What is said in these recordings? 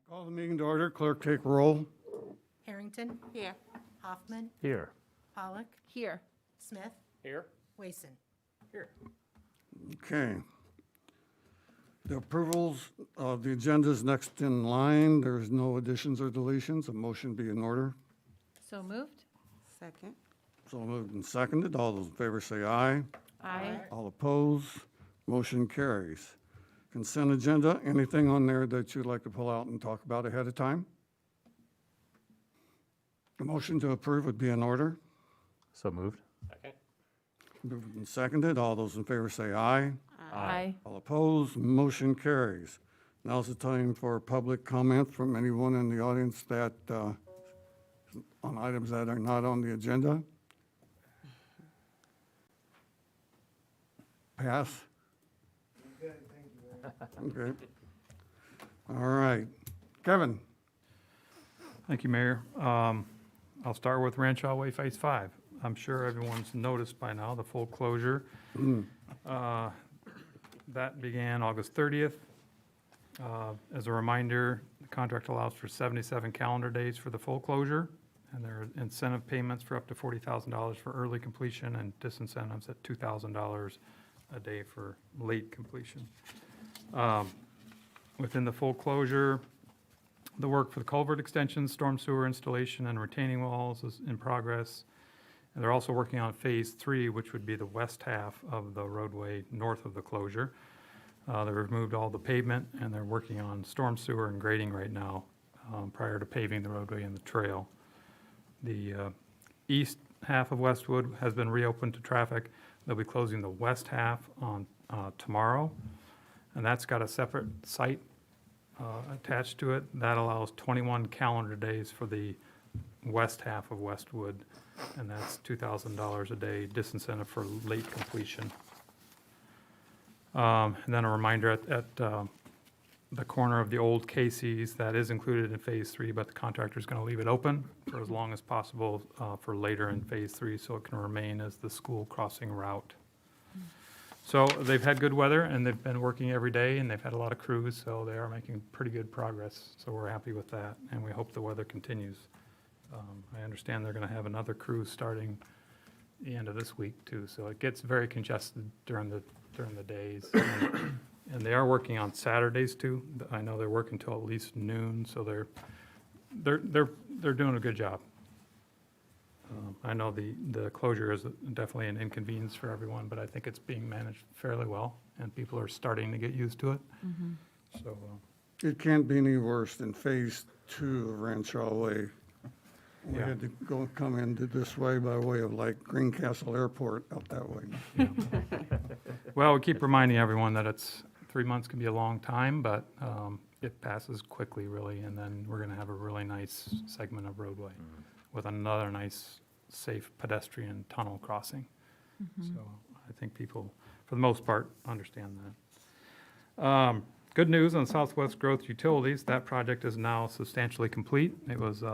Call the meeting to order. Clerk, take roll. Harrington. Here. Hoffman. Here. Pollock. Here. Smith. Here. Wason. Here. Okay. The approvals of the agenda is next in line. There's no additions or deletions. A motion be in order. So moved? Second. So moved and seconded. All those in favor say aye. Aye. All opposed, motion carries. Consent agenda, anything on there that you'd like to pull out and talk about ahead of time? A motion to approve would be in order. So moved. Second. Moved and seconded. All those in favor say aye. Aye. All opposed, motion carries. Now's the time for public comment from anyone in the audience that, on items that are not on the agenda. Pass? Okay. All right. Kevin? Thank you, Mayor. I'll start with Rancho Way Phase 5. I'm sure everyone's noticed by now the full closure. That began August 30th. As a reminder, the contract allows for 77 calendar days for the full closure, and there are incentive payments for up to $40,000 for early completion and disincentives at $2,000 a day for late completion. Within the full closure, the work for the culvert extensions, storm sewer installation, and retaining walls is in progress. And they're also working on Phase 3, which would be the west half of the roadway north of the closure. They removed all the pavement, and they're working on storm sewer and grading right now prior to paving the roadway and the trail. The east half of Westwood has been reopened to traffic. They'll be closing the west half on tomorrow, and that's got a separate site attached to it. That allows 21 calendar days for the west half of Westwood, and that's $2,000 a day disincentive for late completion. And then a reminder at the corner of the old Casey's, that is included in Phase 3, but the contractor's going to leave it open for as long as possible for later in Phase 3, so it can remain as the school crossing route. So they've had good weather, and they've been working every day, and they've had a lot of crews, so they are making pretty good progress. So we're happy with that, and we hope the weather continues. I understand they're going to have another cruise starting the end of this week too, so it gets very congested during the days. And they are working on Saturdays too. I know they're working till at least noon, so they're doing a good job. I know the closure is definitely an inconvenience for everyone, but I think it's being managed fairly well, and people are starting to get used to it. So, It can't be any worse than Phase 2 of Rancho Way. We Yeah. had to come into this way by way of like Greencastle Airport out that way. well, we keep reminding everyone that 3 months can be a long time, but it passes quickly, really, and then we're going to have a really nice segment of roadway with another nice, safe pedestrian tunnel crossing. So I think people, for the most part, understand that. Good news on Southwest Growth Utilities. That project is now substantially complete. It was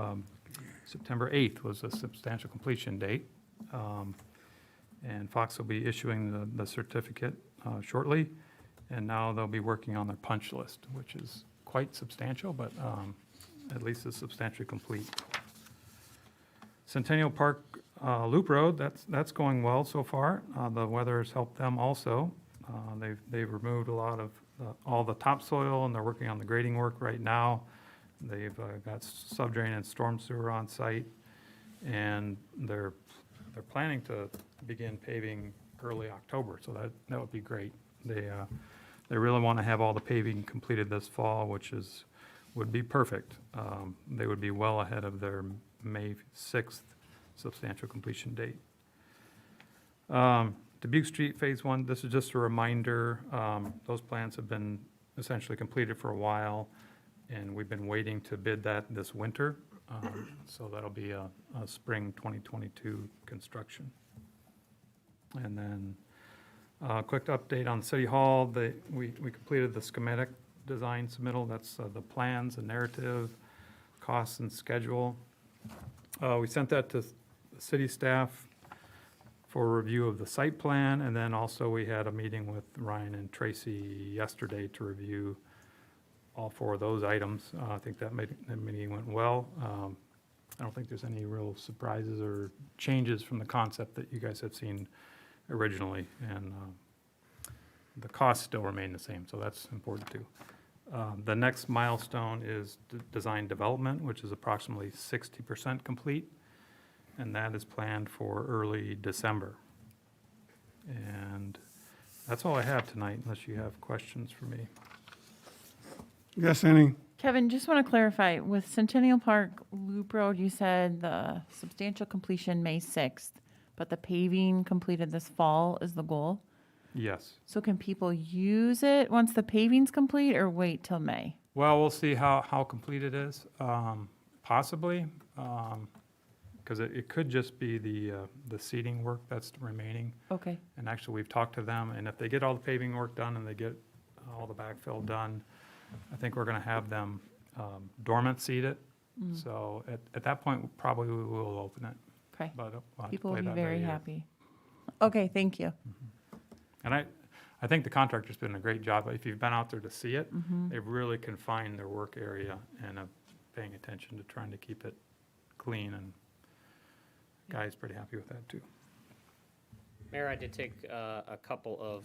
September 8th was a substantial completion date. And Fox will be issuing the certificate shortly. And now they'll be working on their punch list, which is quite substantial, but at least it's substantially complete. Centennial Park Loop Road, that's going well so far. The weather has helped them also. They've removed a lot of all the topsoil, and they're working on the grading work right now. They've got subdrain and storm sewer on site, and they're planning to begin paving early October, so that would be great. They really want to have all the paving completed this fall, which would be perfect. They would be well ahead of their May 6th substantial completion date. Dubuque Street Phase 1, this is just a reminder. Those plans have been essentially completed for a while, and we've been waiting to bid that this winter. So that'll be a spring 2022 construction. And then quick update on City Hall. We completed the schematic design submittal. That's the plans, the narrative, costs, and schedule. We sent that to the city staff for review of the site plan, and then also we had a meeting with Ryan and Tracy yesterday to review all four of those items. I think that meeting went well. I don't think there's any real surprises or changes from the concept that you guys have seen originally, and the costs still remain the same, so that's important too. The next milestone is design development, which is approximately 60% complete, and that is planned for early December. And that's all I have tonight, unless you have questions for me. Yes, Annie? Kevin, just want to clarify, with Centennial Park Loop Road, you said the substantial completion May 6th, but the paving completed this fall is the goal? Yes. So can people use it once the paving's complete or wait till May? Well, we'll see how complete it is, possibly, because it could just be the seating work that's remaining. Okay, And actually, we've talked to them, and if they get all the paving work done and they get all the backfill done, I think we're gonna have them dormant seat it. So at that point, probably we will open it, okay. but we'll have to People will play be that by very ear. happy. Okay, thank you. And I think the contractor's been a great job. If you've been out there to see it, they've really confined their work area and paying attention to trying to keep it clean, and Guy's pretty happy with that too. Mayor, I did take a couple of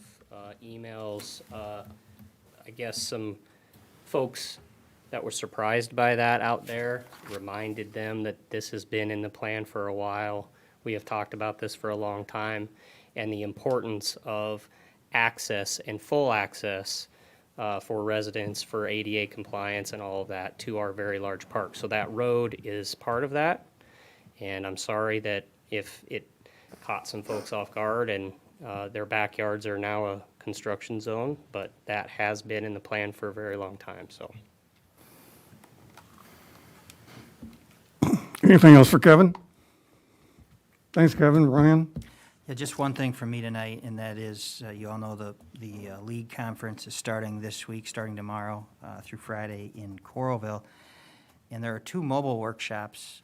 emails. I guess some folks that were surprised by that out there, reminded them that this has been in the plan for a while. We have talked about this for a long time, and the importance of access and full access for residents, for ADA compliance and all of that to our very large park. So that road is part of that, and I'm sorry that if it caught some folks off guard and their backyards are now a construction zone, but that has been in the plan for a very long time, so. Anything else for Kevin? Thanks, Kevin. Ryan? Yeah, just one thing from me tonight, and that is, you all know the league conference is starting this week, starting tomorrow through Friday in Coralville. And there are two mobile workshops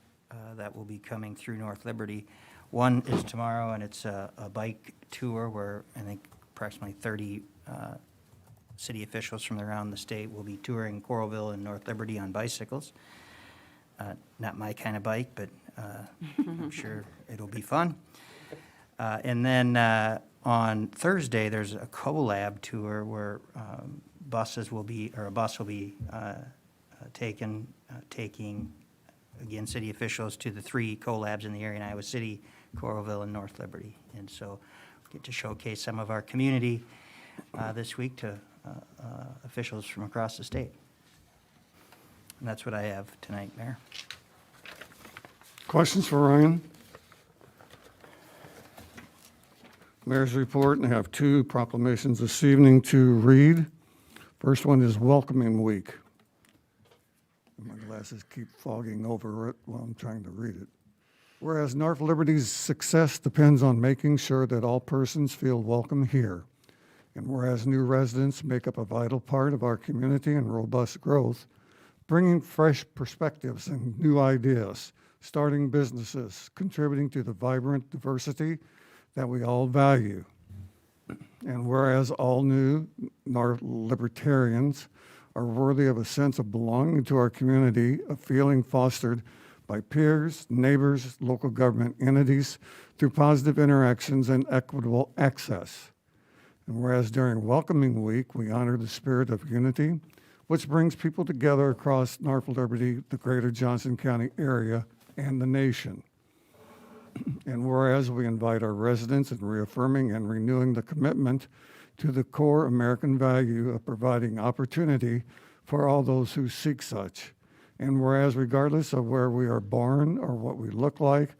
that will be coming through North Liberty. One is tomorrow, and it's a bike tour where I think approximately 30 city officials from around the state will be touring Coralville and North Liberty on bicycles. Not my kind of bike, but I'm sure it'll be fun. And then on Thursday, there's a collab tour where a bus will be taking, again, city officials to the three collabs in the area in Iowa City, Coralville, and North Liberty. And so we get to showcase some of our community this week to officials from across the state. And that's what I have tonight, Mayor. Questions for Ryan? Mayor's report, and I have two proclamations this evening to read. First one is Welcoming Week. My glasses keep fogging over it while I'm trying to read it. Whereas North Liberty's success depends on making sure that all persons feel welcome here, and whereas new residents make up a vital part of our community and robust growth, bringing fresh perspectives and new ideas, starting businesses, contributing to the vibrant diversity that we all value. And whereas all new North Libertarians are worthy of a sense of belonging to our community, a feeling fostered by peers, neighbors, local government entities through positive interactions and equitable access. And whereas during Welcoming Week, we honor the spirit of unity, which brings people together across North Liberty, the greater Johnson County area, and the nation. And whereas we invite our residents in reaffirming and renewing the commitment to the core American value of providing opportunity for all those who seek such. And whereas regardless of where we are born or what we look like,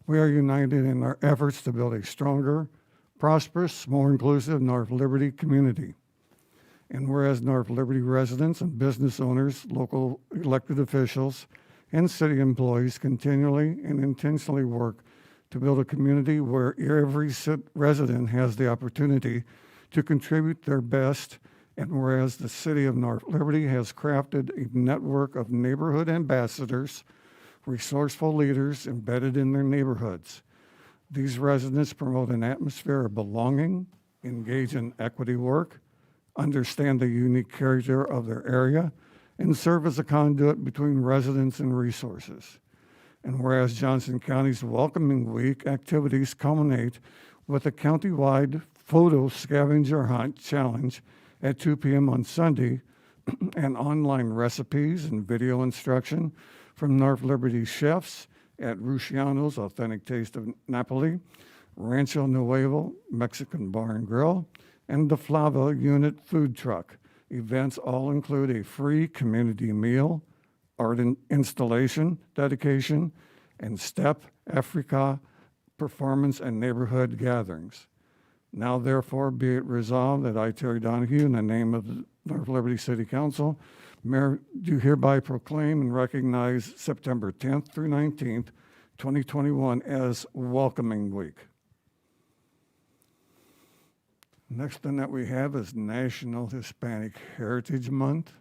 we are united in our efforts to build a stronger, prosperous, more inclusive North Liberty community. And whereas North Liberty residents and business owners, local elected officials, and city employees continually and intentionally work to build a community where every resident has the opportunity to contribute their best, and whereas the city of North Liberty has crafted a network of neighborhood ambassadors, resourceful leaders embedded in their neighborhoods. These residents promote an atmosphere of belonging, engage in equity work, understand the unique character of their area, and serve as a conduit between residents and resources. And whereas Johnson County's Welcoming Week activities culminate with a countywide photo scavenger hunt challenge at 2 p.m. on Sunday and online recipes and video instruction from North Liberty chefs at Rusciano's Authentic Taste of Napoli, Rancho Nuevo Mexican Bar and Grill, and the Flava Unit Food Truck. Events all include a free community meal, art installation, dedication, and Step Africa performance and neighborhood gatherings. Now therefore be it resolved that I, Terry Donahue, in the name of the North Liberty City Council, Mayor, do hereby proclaim and recognize September 10th through 19th, 2021 as Welcoming Week. Next thing that we have is National Hispanic Heritage Month.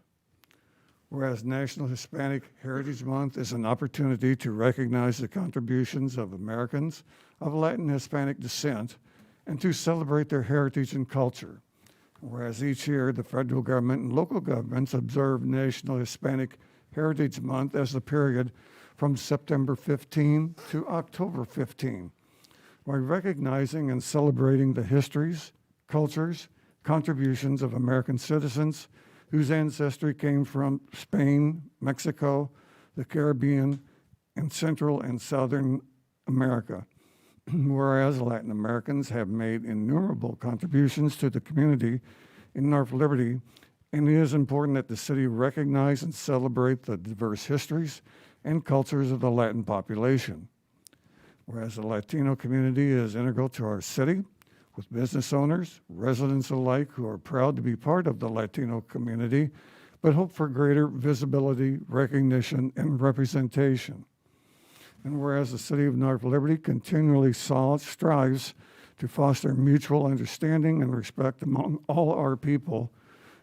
Whereas National Hispanic Heritage Month is an opportunity to recognize the contributions of Americans of Latin Hispanic descent and to celebrate their heritage and culture. Whereas each year the federal government and local governments observe National Hispanic Heritage Month as the period from September 15 to October 15, by recognizing and celebrating the histories, cultures, contributions of American citizens whose ancestry came from Spain, Mexico, the Caribbean, and Central and Southern America. Whereas Latin Americans have made innumerable contributions to the community in North Liberty, and it is important that the city recognize and celebrate the diverse histories and cultures of the Latin population. Whereas the Latino community is integral to our city, with business owners, residents alike who are proud to be part of the Latino community, but hope for greater visibility, recognition, and representation. And whereas the city of North Liberty continually strives to foster mutual understanding and respect among all our people,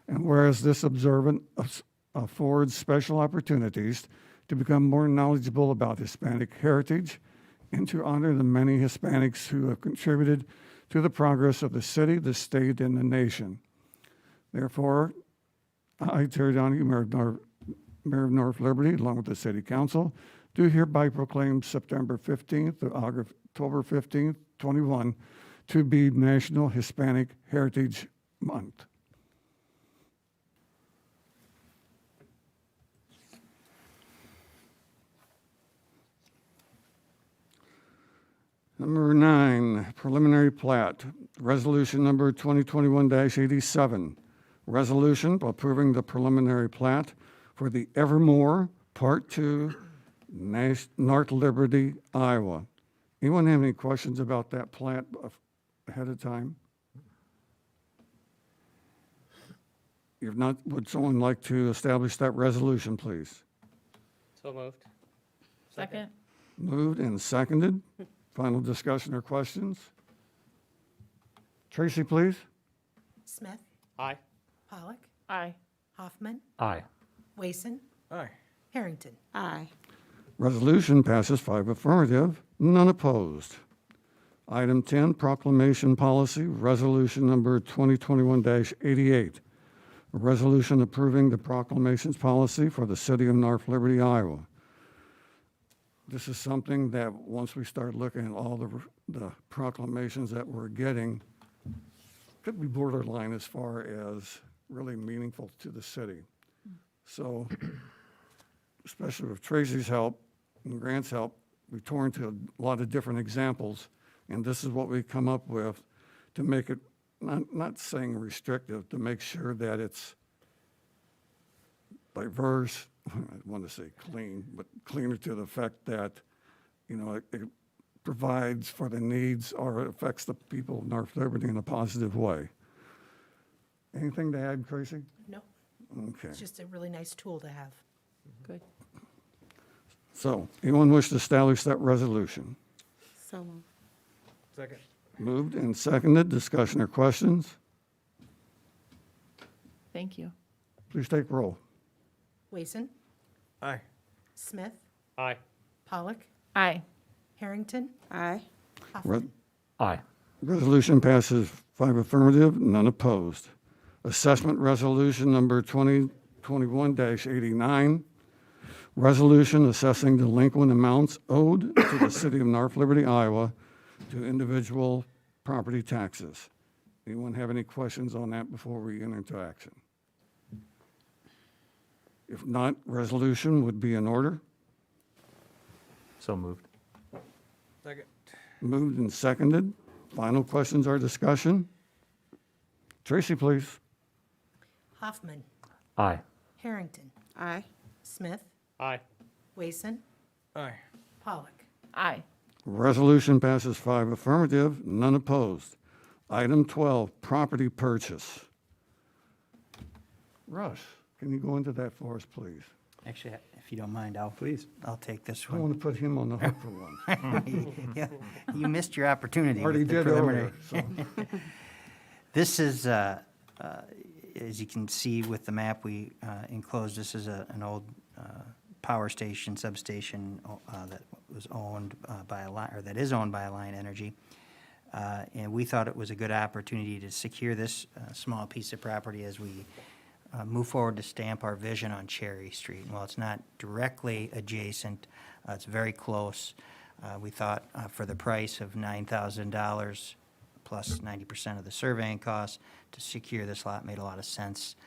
and whereas this observance affords special opportunities to become more knowledgeable about Hispanic heritage and to honor the many Hispanics who have contributed to the progress of the city, the state, and the nation. Therefore, I, Terry Donahue, Mayor of North Liberty, along with the City Council, do hereby proclaim September 15th to October 15th, 21, to be National Hispanic Heritage Month. Number 9, preliminary plat, resolution number 2021-87. Resolution approving the preliminary plat for the Evermore Part 2, North Liberty, Iowa. Anyone have any questions about that plat ahead of time? If not, would someone like to establish that resolution, please? So moved. Second? Moved and seconded. Final discussion or questions? Tracy, please. Smith, Aye. Pollock, Aye. Hoffman, Aye. Wason, Aye. Harrington. Aye. Resolution passes 5 affirmative, none opposed. Item 10, proclamation policy, resolution number 2021-88. A resolution approving the proclamations policy for the city of North Liberty, Iowa. This is something that once we start looking at all the proclamations that we're getting, could be borderline as far as really meaningful to the city. So, especially with Tracy's help and Grant's help, we tore into a lot of different examples, and this is what we come up with to make it, not saying restrictive, to make sure that it's diverse, I want to say clean, but cleaner to the effect that, you know, it provides for the needs or affects the people of North Liberty in a positive way. Anything to add, Tracy? No, Okay. it's just a really nice tool to have. Good. So, anyone wish to establish that resolution? So moved. Second. Moved and seconded. Discussion or questions? Thank you. Please take roll. Wason, Aye. Smith, Aye. Pollock, Aye. Harrington, Aye. Hoffman. Aye. Resolution passes 5 affirmative, none opposed. Assessment resolution number 2021-89, resolution assessing delinquent amounts owed to the city of North Liberty, Iowa, to individual property taxes. Anyone have any questions on that before we enter into action? If not, resolution would be in order. So moved. Second. Moved and seconded. Final questions or discussion? Tracy, please. Hoffman. Aye. Harrington. Aye. Smith. Aye. Wason. Aye. Pollock. Aye. Resolution passes 5 affirmative, none opposed. Item 12, property purchase. Russ, can you go into that for us, please? Actually, if you don't mind, I'll take this I want one. to put him on the hook for one. Yeah, you missed your opportunity Already with the did preliminary. earlier, so. This is, as you can see with the map we enclosed, this is an old power station, substation that was owned by that is owned by Alliant Energy. And we thought it was a good opportunity to secure this small piece of property as we move forward to stamp our vision on Cherry Street. And while it's not directly adjacent, it's very close. We thought for the price of $9,000 plus 90% of the surveying costs to secure this lot made a lot of sense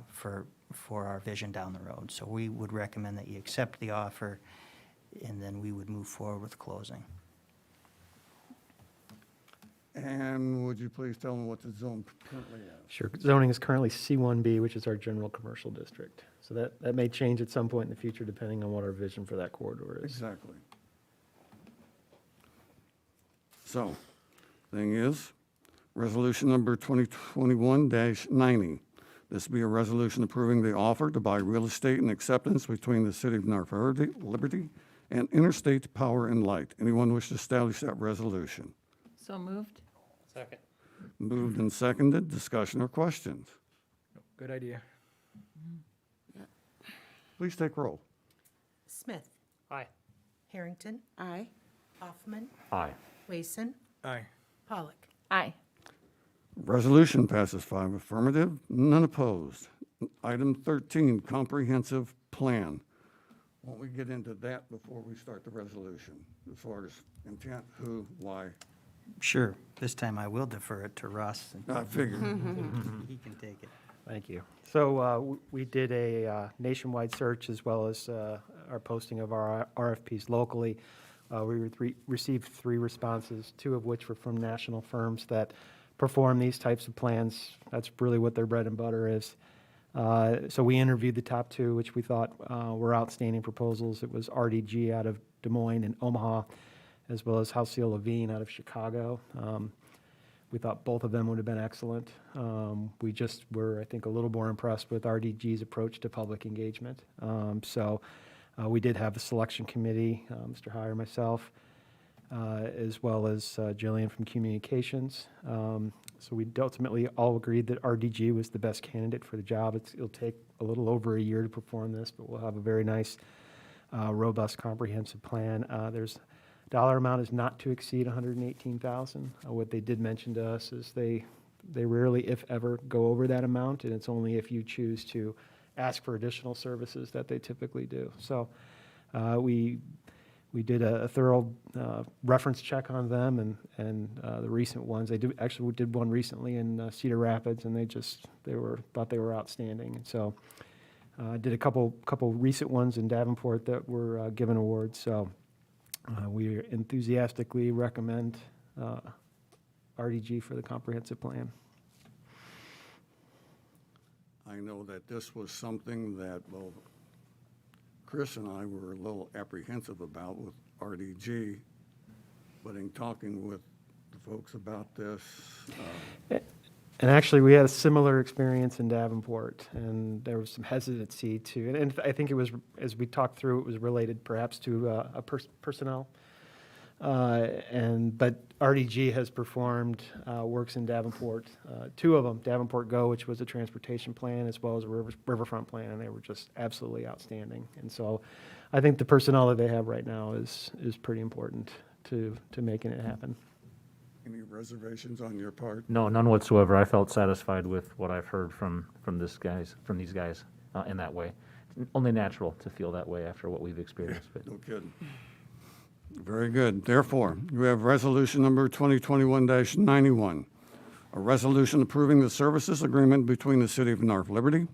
for our vision down the road. So we would recommend that you accept the offer, and then we would move forward with closing. And would you please tell me what the zone currently is? Sure. Zoning is currently C1B, which is our general commercial district. So that may change at some point in the future depending on what our vision for that corridor is. Exactly. So, thing is, resolution number 2021-90. This will be a resolution approving the offer to buy real estate and acceptance between the city of North Liberty and Interstate Power and Light. Anyone wish to establish that resolution? So moved. Second. Moved and seconded. Discussion or questions? Good idea. Please take roll. Smith. Aye. Harrington. Aye. Hoffman. Aye. Wason. Aye. Pollock. Aye. Resolution passes 5 affirmative, none opposed. Item 13, comprehensive plan. Won't we get into that before we start the resolution, as far as intent, who, why? Sure, this time I will defer it to Russ. And I figured. he can take it. Thank you. So we did a nationwide search as well as our posting of our RFPs locally. We received 3 responses, 2 of which were from national firms that perform these types of plans. That's really what their bread and butter is. So we interviewed the top 2, which we thought were outstanding proposals. It was RDG out of Des Moines and Omaha, as well as Halcyon Levine out of Chicago. We thought both of them would have been excellent. We just were, I think, a little more impressed with RDG's approach to public engagement. So we did have the selection committee, Mr. Heyer, myself, as well as Jillian from Communications. So we ultimately all agreed that RDG was the best candidate for the job. It'll take a little over a year to perform this, but we'll have a very nice, robust, comprehensive plan. There's dollar amount is not to exceed $118,000. What they did mention to us is they rarely, if ever, go over that amount, and it's only if you choose to ask for additional services that they typically do. So we did a thorough reference check on them and the recent ones. We did one recently in Cedar Rapids, and thought they were outstanding. And so did a couple recent ones in Davenport that were given awards. So we enthusiastically recommend RDG for the comprehensive plan. I know that this was something that, well, Chris and I were a little apprehensive about with RDG, but in talking with the folks about this, And actually, we had a similar experience in Davenport, and there was some hesitancy to, and I think it was, as we talked through, it was related perhaps to personnel. But RDG has performed works in Davenport, 2 of them, Davenport Go, which was a transportation plan, as well as a riverfront plan, and they were just absolutely outstanding. And so I think the personnel that they have right now is pretty important to making it happen. any reservations on your part? No, none whatsoever. I felt satisfied with what I've heard from these guys. in that way. It's only natural to feel that way after what we've experienced. But No kidding. Very good. Therefore, we have resolution number 2021-91, a resolution approving the services agreement between the City of North Liberty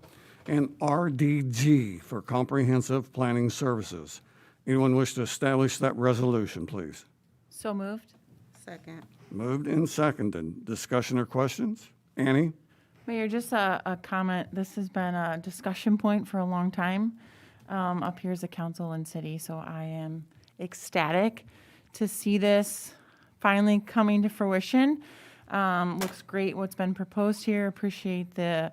and RDG for comprehensive planning services. Anyone wish to establish that resolution, please? So moved. Second. Moved and seconded. Discussion or questions? Annie? Mayor, just a comment. This has been a discussion point for a long time up here as a council and city, so I am ecstatic to see this finally coming to fruition. Looks great what's been proposed here. Appreciate the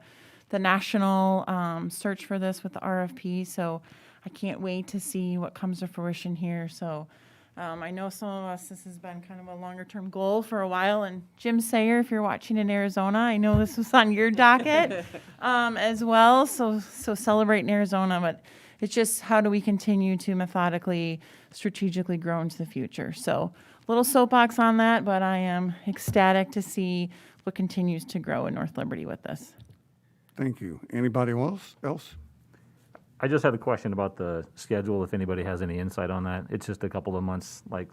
national search for this with the RFP, so I can't wait to see what comes to fruition here. So I know some of us, this has been kind of a longer-term goal for a while, and Jim Sayer, if you're watching in Arizona, I know this was on your docket as well, so celebrate in Arizona, but it's just how do we continue to methodically, strategically grow into the future. So little soapbox on that, but I am ecstatic to see what continues to grow in North Liberty with this. Thank you. Anybody else? I just had a question about the schedule, if anybody has any insight on that. It's just a couple of months, like,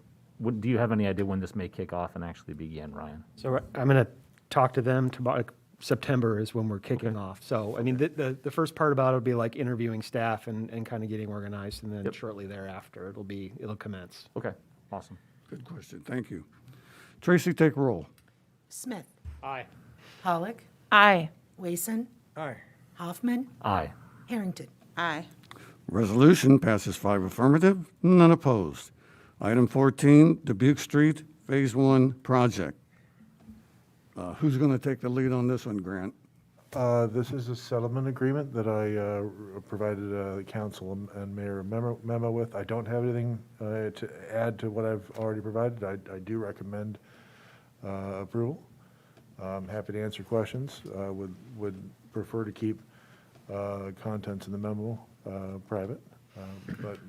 do you have any idea when this may kick off and actually begin, Ryan? So I'm going to talk to them tomorrow. September is when we're kicking off. So, I mean, the first part about it will be like interviewing staff and kind of getting organized, and then shortly thereafter, it'll commence. Okay, awesome. Good question. Thank you. Tracy, take roll. Smith. Aye. Pollock. Aye. Wason. Aye. Hoffman. Aye. Harrington. Aye. Resolution passes 5 affirmative, none opposed. Item 14, Dubuque Street Phase 1 project. Who's going to take the lead on this one, Grant? This is a settlement agreement that I provided the council and mayor a memo with. I don't have anything to add to what I've already provided. I do recommend approval. I'm happy to answer questions. Would prefer to keep contents in the memo private. But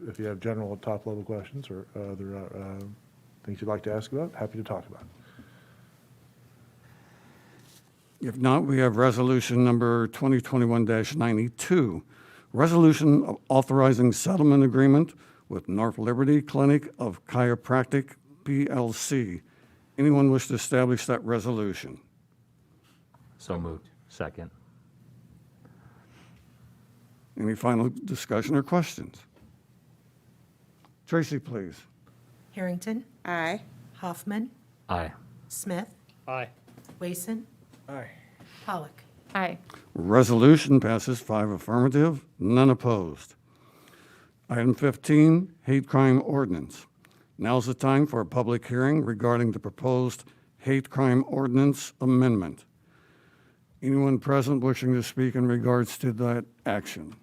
if you have general top-level questions or other things you'd like to ask about, happy to talk about it. If not, we have resolution number 2021-92, resolution authorizing settlement agreement with North Liberty Clinic of Chiropractic, PLC. Anyone wish to establish that resolution? So moved. Second. Any final discussion or questions? Tracy, please. Harrington. Aye. Hoffman. Aye. Smith. Aye. Wason. Aye. Pollock. Aye. Resolution passes 5 affirmative, none opposed. Item 15, hate crime ordinance. Now's the time for a public hearing regarding the proposed hate crime ordinance amendment. Anyone present wishing to speak in regards to that action?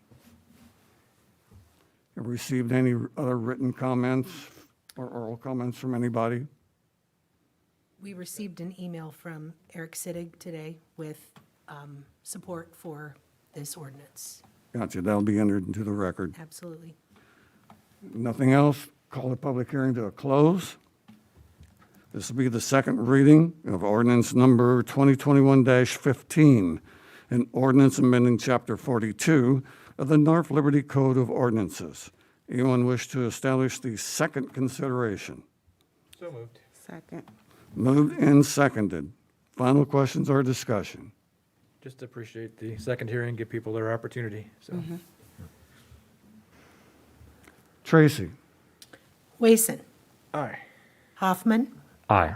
Have received any other written comments or oral comments from anybody? We received an email from Eric Sittig today with support for this ordinance. Gotcha, that'll be entered into the record. Absolutely. Nothing else, call the public hearing to a close. This will be the second reading of ordinance number 2021-15, an ordinance amending Chapter 42 of the North Liberty Code of Ordinances. Anyone wish to establish the second consideration? So moved. Second. Moved and seconded. Final questions or discussion? Just appreciate the second hearing, give people their opportunity, so. Tracy? Wason. Aye. Hoffman. Aye.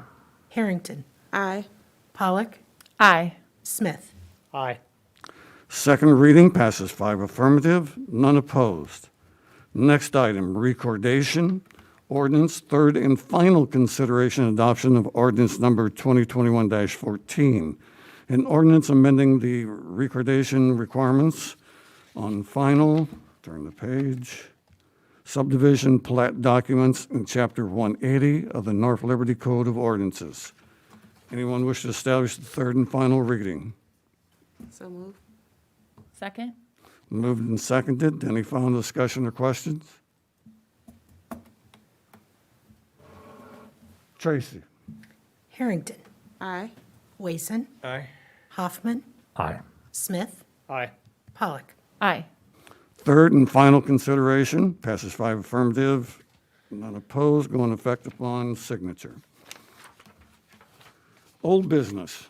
Harrington. Aye. Pollock. Aye. Smith. Aye. Second reading passes 5 affirmative, none opposed. Next item, recordation. Ordinance, third and final consideration adoption of ordinance number 2021-14. An ordinance amending the recordation requirements on final, turn the page, subdivision plat documents in Chapter 180 of the North Liberty Code of Ordinances. Anyone wish to establish the third and final reading? So moved. Second? Moved and seconded. Any final discussion or questions? Tracy? Harrington. Aye. Wason. Aye. Hoffman. Aye. Smith. Aye. Pollock. Aye. Third and final consideration, passes 5 affirmative, none opposed, go in effect upon signature. Old business.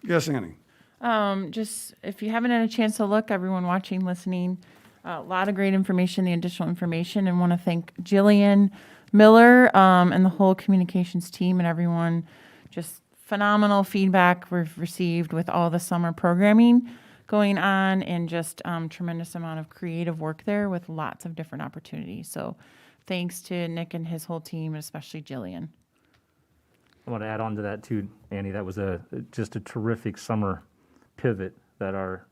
Yes, Annie? Just, if you haven't had a chance to look, everyone watching, listening, a lot of great information, the additional information, and want to thank Jillian Miller, and the whole communications team and everyone. Just phenomenal feedback we've received with all the summer programming going on, and just tremendous amount of creative work there with lots of different opportunities. So thanks to Nick and his whole team, and especially Jillian. I want to add on to that too, Annie. That was just a terrific summer pivot that our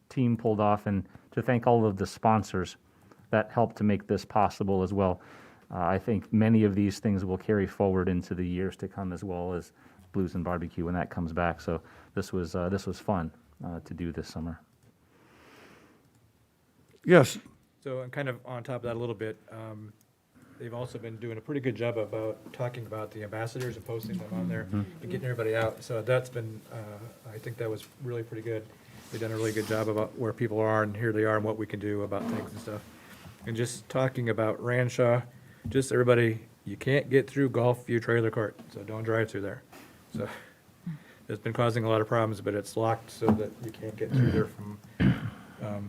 team pulled off, and to thank all of the sponsors that helped to make this possible as well. I think many of these things will carry forward into the years to come, as well as Blues and Barbecue when that comes back. So this was fun to do this summer. Yes, So I'm kind of on top of that a little bit. They've also been doing a pretty good job about talking about the ambassadors and posting them on there and getting everybody out. So that's been, I think that was really pretty good. They've done a really good job about where people are, and here they are, and what we can do about things and stuff. And just talking about Ranshaw, just everybody, you can't get through Gulfview Trailer Court, so don't drive through there. So it's been causing a lot of problems, but it's locked so that you can't get through there from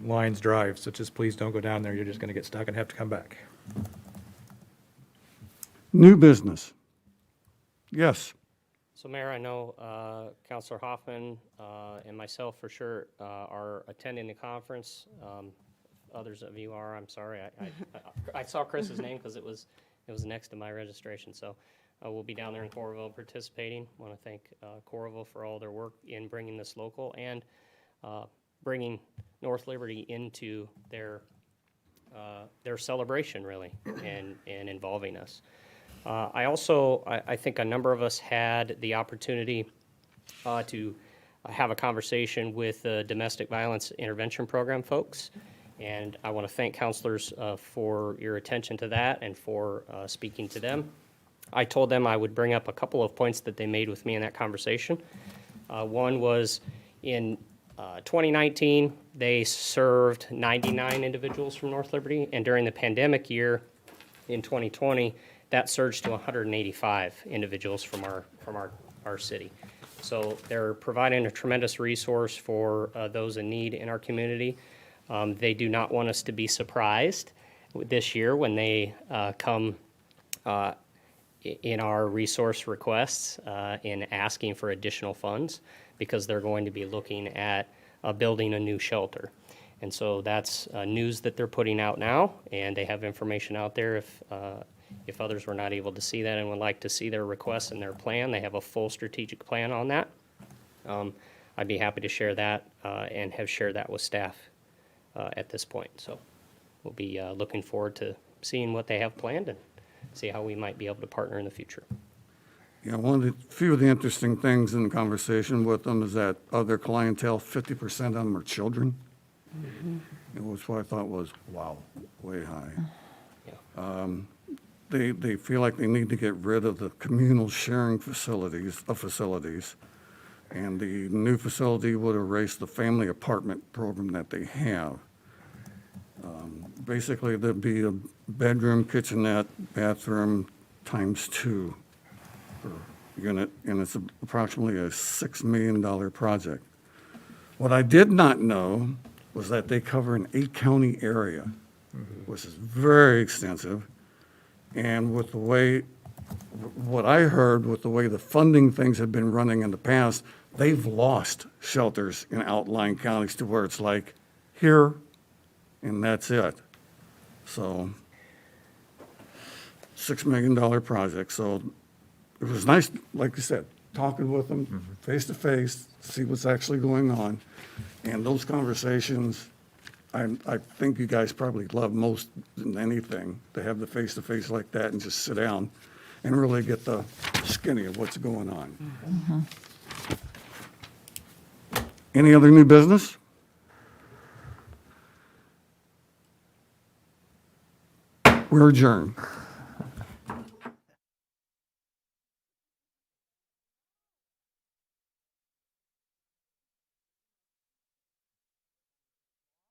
Lions Drive. So just please don't go down there. You're just going to get stuck and have to come back. new business. Yes, So Mayor, I know Counselor Hoffman and myself for sure are attending the conference. Others of you are, I'm sorry. I saw Chris's name because it was next to my registration. So we'll be down there in Coralville participating. Want to thank Coralville for all their work in bringing this local and bringing North Liberty into their celebration, really, and involving us. I think a number of us had the opportunity to have a conversation with the Domestic Violence Intervention Program folks, and I want to thank counselors for your attention to that and for speaking to them. I told them I would bring up a couple of points that they made with me in that conversation. One was in 2019, they served 99 individuals from North Liberty, and during the pandemic year in 2020, that surged to 185 individuals from our city. So they're providing a tremendous resource for those in need in our community. They do not want us to be surprised this year when they come in our resource requests in asking for additional funds, because they're going to be looking at building a new shelter. And so that's news that they're putting out now, and they have information out there if others were not able to see that and would like to see their requests and their plan. They have a full strategic plan on that. I'd be happy to share that and have shared that with staff at this point. So we'll be looking forward to seeing what they have planned and see how we might be able to partner in the future. yeah, one of the few of the interesting things in the conversation with them is that of their clientele, 50% of them are children. It was what I thought was, wow, way high. Yeah. They feel like they need to get rid of the communal sharing facilities, and the new facility would erase the family apartment program that they have. Basically, there'd be a bedroom, kitchenette, bathroom times 2 per unit, and it's approximately a $6 million project. What I did not know was that they cover an 8-county area, which is very extensive. And with the way, what I heard with the way the funding things have been running in the past, they've lost shelters in outlying counties to where it's like here and that's it. So, $6 million project. So it was nice, like you said, talking with them face to face, see what's actually going on. And those conversations, I think you guys probably love most than anything, to have the face-to-face like that and just sit down and really get the skinny of what's going on. Any other new business? We're adjourned.